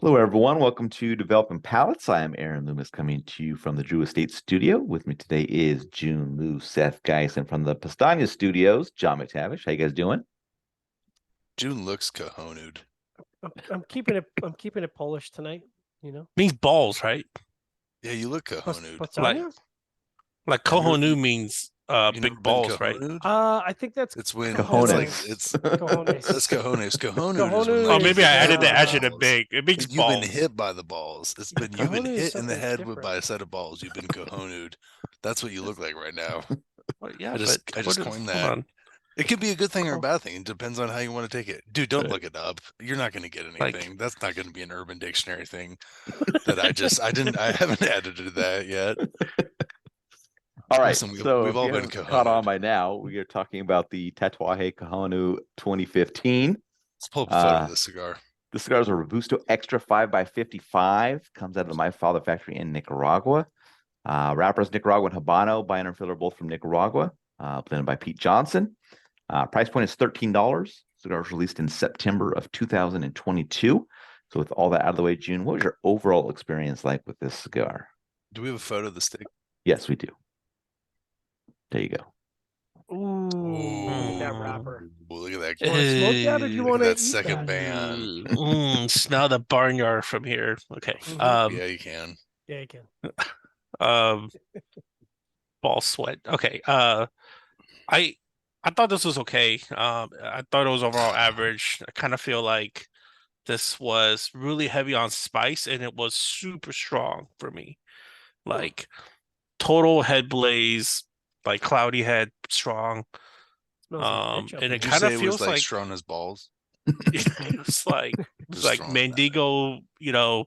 Hello, everyone. Welcome to Developing Palates. I am Aaron Loomis coming to you from the Drew Estate Studio. With me today is Jiunn, Lou, Seth, Geis, and from the Pastania Studios, John McTavish. How you guys doing? Jiunn looks cojonued. I'm keeping it. I'm keeping it Polish tonight. Means balls, right? Yeah, you look cojonued. Pastania? Like Have you Cojonú ever- means You big never been balls, right? cojonued? I think that's It's when Cojones. it's cojones. that's cojones. Cojonued is when Cojonude Oh, like maybe is, I you've been added hit the by the adjective balls. big. It means You've been balls. hit by the balls. You've been Cojonude is hit in the something head different. by a set of balls. You've been cojonued. That's what you look like right now. Well, yeah, I just what coined hold that. on. It could be a good thing or a Oh. bad thing. It depends on how you want to take it. Dude, don't Right. look it up. You're not going to get Like- anything. That's not going to be an Urban Dictionary thing that I haven't edited that yet. All right. Listen, So we've if all you been haven't caught on cojonued. by now, we are talking about the Tatuaje Cojonú 2015. Let's pull up a photo of this cigar. The cigar is a Robusto Extra 5x55. Comes out of the My Father factory in Nicaragua. Wrappers Nicaraguan Habano, buyer and filler both from Nicaragua. Blended by Pete Johnson. Price point is $13. Cigar was released in September of 2022. So with all that out of the way, Jiunn, what was your overall experience like with this cigar? Do we have a photo of the stick? Yes, we do. There you go. Ooh, that wrapper. Look at that. Do you want to smoke that, or do you Look want at to that eat second that? band. Smell the barnyard from here. Okay. Yeah, you can. Yeah, you can. Um, ball sweat. Okay. I thought this was okay. I thought it was overall average. I kind of feel like this was really heavy on spice, and it was super strong for me. Like total head blaze, like cloudy head, strong. Smells like pitch up And in it Did you here. kind of say it was feels like like strong as balls? it's like Just like throwing that. Mendigo,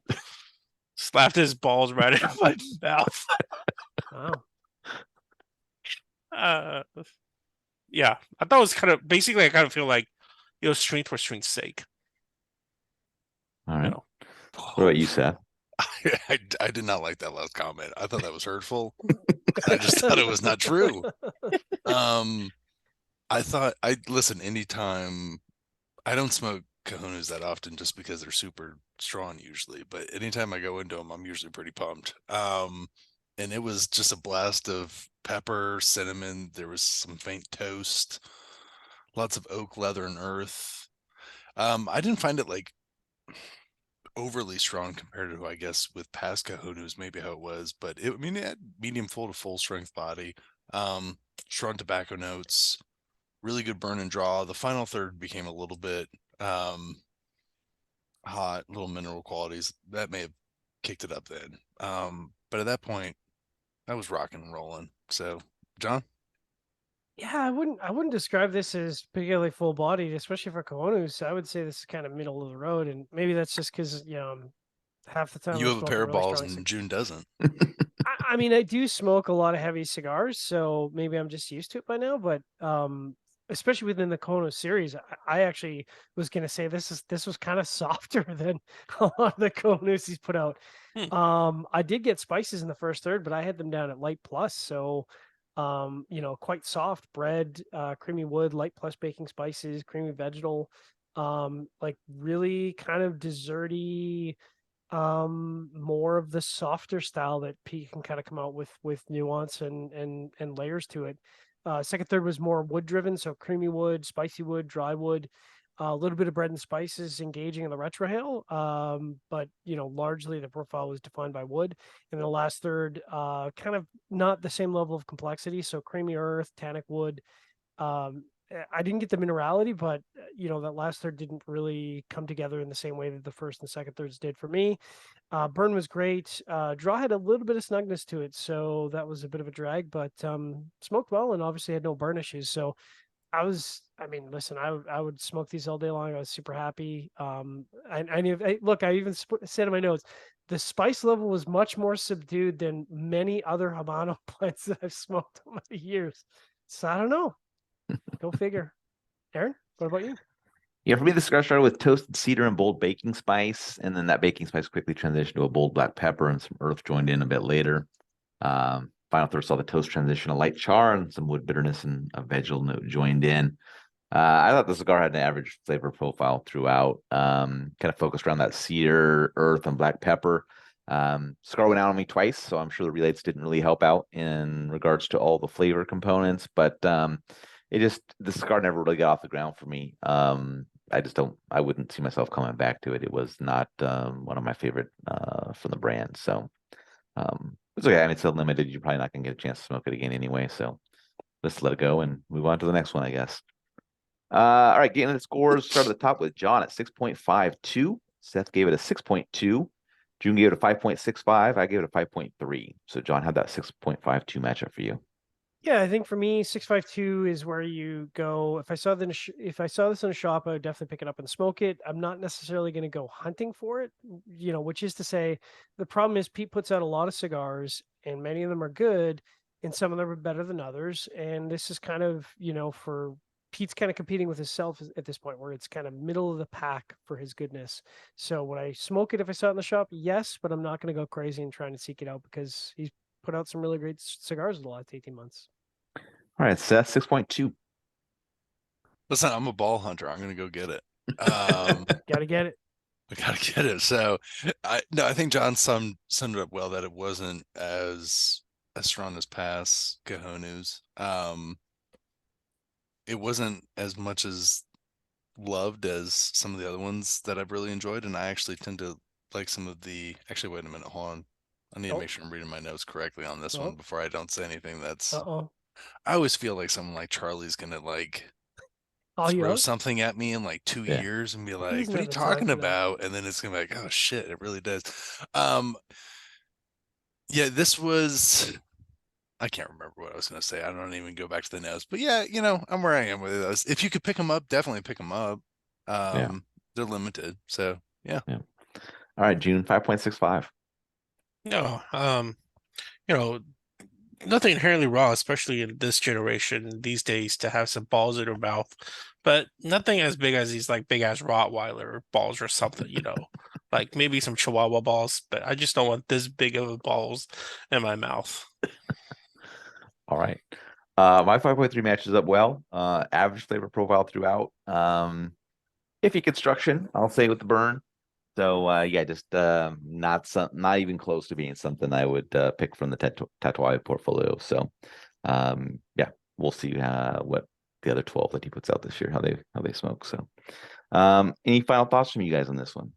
slapped his balls right in my mouth. Wow. Uh, yeah, I thought it was kind of basically. I kind of feel like strength for strength's sake. All right. No. What about you, Seth? I did not like that last comment. I thought that was hurtful. I just thought it was not true. Listen, anytime I don't smoke Cojones that often just because they're super strong usually, but anytime I go into them, I'm usually pretty pumped. And it was just a blast of pepper, cinnamon. There was some faint toast, lots of oak, leather, and earth. I didn't find it like overly strong compared to, I guess, with past Cojones, maybe how it was, but it had medium full to full strength body, strong tobacco notes, really good burn and draw. The final third became a little bit hot, little mineral qualities that may have kicked it up then. But at that point, I was rocking and rolling. So, John? Yeah, I wouldn't describe this as particularly full bodied, especially for Cojones. I would say this is kind of middle of the road, and maybe that's just because half the time You I'm have a smoking pair of really balls strong and Jiunn doesn't. I mean, I do smoke a lot of heavy cigars, so maybe I'm just used to it by now. But especially within the Kono series, I actually was going to say this was kind of softer than a lot of the Konos he's put out. I did get spices in the first third, but I had them down at light plus, so quite soft bread, creamy wood, light plus baking spices, creamy vegetal, like really kind of desserty, more of the softer style that Pete can kind of come out with nuance and layers to it. Second third was more wood driven, so creamy wood, spicy wood, dry wood, a little bit of bread and spices engaging in the retrohale, but largely the profile was defined by wood. And the last third, kind of not the same level of complexity, so creamy earth, tannic wood. I didn't get the minerality, but that last third didn't really come together in the same way that the first and second thirds did for me. Burn was great. Draw had a little bit of snugness to it, so that was a bit of a drag, but smoked well and obviously had no burn issues. So listen, I would smoke these all day long. I was super happy. Look, I even said in my notes, the spice level was much more subdued than many other Habano plants that I've smoked over the years. So I don't know. Go figure. Aaron, what about you? Yeah, for me, the cigar started with toasted cedar and bold baking spice, and then that baking spice quickly transitioned to a bold black pepper and some earth joined in a bit later. Final third saw the toast transition, a light char and some wood bitterness and a vegetal note joined in. I thought the cigar had an average flavor profile throughout. Kind of focused around that cedar, earth, and black pepper. Cigar went out on me twice, so I'm sure the relates didn't really help out in regards to all the flavor components. But the cigar never really got off the ground for me. I wouldn't see myself coming back to it. It was not one of my favorite from the brand. So it's okay. I mean, it's so limited. You're probably not gonna get a chance to smoke it again anyway. So let's let it go and move on to the next one, I guess. All right, getting the scores. Start at the top with John at 6.52. Seth gave it a 6.2. Jiunn gave it a 5.65. I gave it a 5.3. So John had that 6.52 matchup for you. Yeah, I think for me, 652 is where you go. If I saw this in a shop, I would definitely pick it up and smoke it. I'm not necessarily going to go hunting for it, which is to say, the problem is Pete puts out a lot of cigars, and many of them are good, and some of them are better than others. And this is kind of, for Pete's kind of competing with himself at this point, where it's kind of middle of the pack for his goodness. So would I smoke it if I saw it in the shop? Yes, but I'm not going to go crazy and trying to seek it out because he's put out some really great cigars in the last 18 months. All right, Seth, 6.2. Listen, I'm a ball hunter. I'm gonna go get it. Gotta get it. We gotta get it. So I think John summed it up well that it wasn't as strong as past Cojonús. It wasn't as much as loved as some of the other ones that I've really enjoyed, and I actually tend to like some of the. Actually, wait a minute, hold on. I need to make sure I'm reading my notes correctly on this one before I don't say anything that's. I always feel like someone like Charlie's gonna like throw something at me in like 2 years and be like, "What are you talking about?" And then it's gonna be like, "Oh shit, it really does." Yeah, this was. I can't remember what I was gonna say. I don't even go back to the notes, but yeah, I'm where I am with those. If you could pick them up, definitely pick them up. They're limited, so yeah. All right, Jiunn, 5.65. No, nothing inherently wrong, especially in this generation these days, to have some balls in your mouth, but nothing as big as these like big ass Rottweiler balls or something, like maybe some Chihuahua balls, but I just don't want this big of balls in my mouth. All right. My 5.3 matches up well. Average flavor profile throughout. Iffy construction, I'll say, with the burn. So just not even close to being something I would pick from the Tatuaje portfolio. So we'll see what the other 12 that he puts out this year, how they smoke. So any final thoughts from you guys on this one?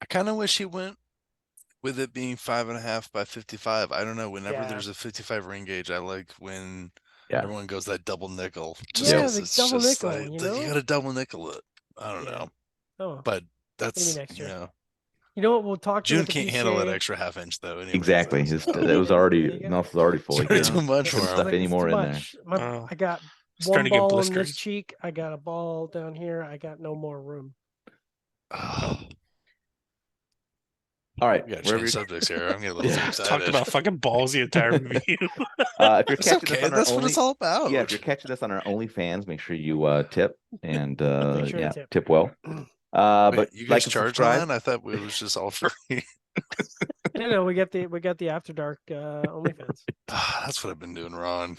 I kind of wish he went with it being 5.5 by 55. I don't know. Whenever there's a 55 ring gauge, I like when everyone goes that double nickel. Just the double nickel. Like, you got to double nickel it. I don't know. Oh, but that's maybe next year. You know what? We'll talk to Jiunn can't handle that extra half inch though. Anyways, exactly. It was already mouth was already full. It's too much for him. Stuff any more in there. I got one ball on this cheek. I got a ball down here. I got no more room. All right, we got to change subjects here. I'm getting a little excited. Talked about fucking balls the entire review. If you're catching this on that's what it's all about. Yeah, if you're catching this on our OnlyFans, make sure you tip and tip well. But you guys charge on that? I thought it was just all free. No, we got the After Dark OnlyFans. That's what I've been doing wrong.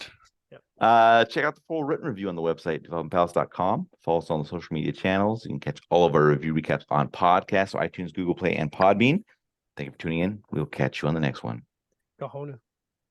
Check out the full written review on the website, developmentpalace.com. Follow us on the social media channels. You can catch all of our review recaps on podcasts, so iTunes, Google Play, and Podbean. Thank you for tuning in. We'll catch you on the next one. Cojonú.